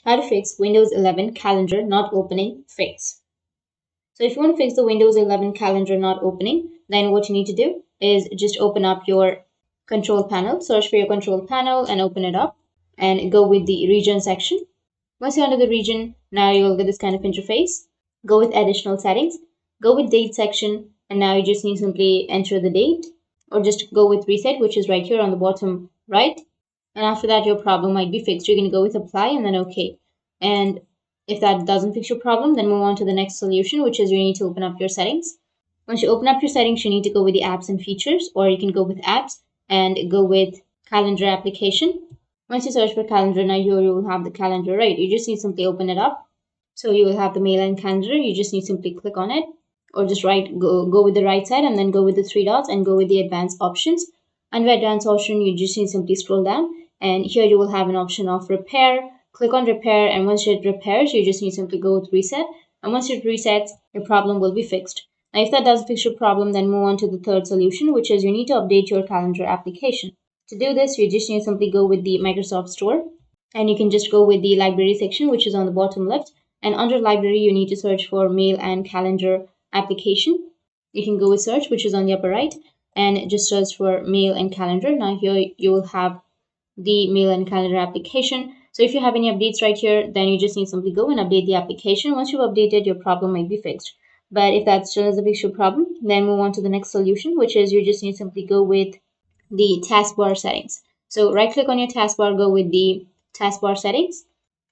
How to fix Windows 11 calendar not opening fix. So if you want to fix the Windows 11 calendar not opening, then what you need to do is just open up your control panel, search for your control panel and open it up and go with the region section. Once you're under the region, now you'll get this kind of interface. Go with additional settings, go with date section, and now you just need to simply enter the date or just go with reset, which is right here on the bottom right. And after that, your problem might be fixed. You're going to go with apply and then OK. And if that doesn't fix your problem, then move on to the next solution, which is you need to open up your settings. Once you open up your settings, you need to go with the apps and features, or you can go with apps and go with calendar application. Once you search for calendar, now here you will have the calendar, right? You just need to simply open it up. So you will have the mail and calendar. You just need to simply click on it or just go with the right side and then go with the three dots and go with the advanced options. Under advanced option, you just need to simply scroll down and here you will have an option of repair. Click on repair and once it repairs, you just need to simply go with reset. And once it resets, your problem will be fixed. Now, if that doesn't fix your problem, then move on to the third solution, which is you need to update your calendar application. To do this, you just need to simply go with the Microsoft Store and you can just go with the library section, which is on the bottom left. And under library, you need to search for mail and calendar application. You can go with search, which is on the upper right, and just search for mail and calendar. Now here you will have the mail and calendar application. So if you have any updates right here, then you just need to simply go and update the application. Once you've updated, your problem might be fixed. But if that still is a fix your problem, then move on to the next solution, which is you just need to simply go with the taskbar settings. So right click on your taskbar, go with the taskbar settings.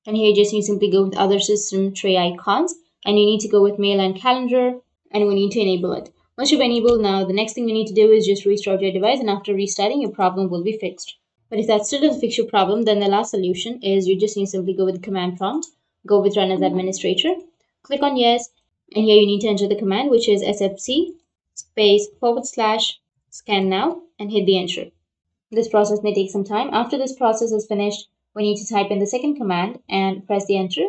And here you just need to simply go with other system tray icons. And you need to go with mail and calendar. And we need to enable it. Once you've enabled, now the next thing you need to do is just restart your device. And after restarting, your problem will be fixed. But if that still doesn't fix your problem, then the last solution is you just need to simply go with the command prompt. Go with run as administrator. Click on yes. And here you need to enter the command, which is sfc space / scan now and hit the enter. This process may take some time. After this process is finished, we need to type in the second command and press the enter,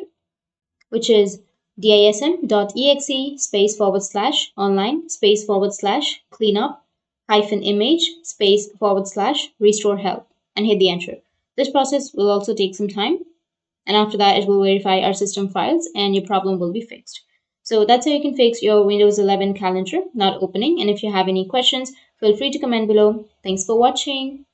which is dism.exe space / online space / cleanup -image space / restore help and hit the enter. This process will also take some time. And after that, it will verify our system files and your problem will be fixed. So that's how you can fix your Windows 11 calendar not opening. And if you have any questions, feel free to comment below. Thanks for watching.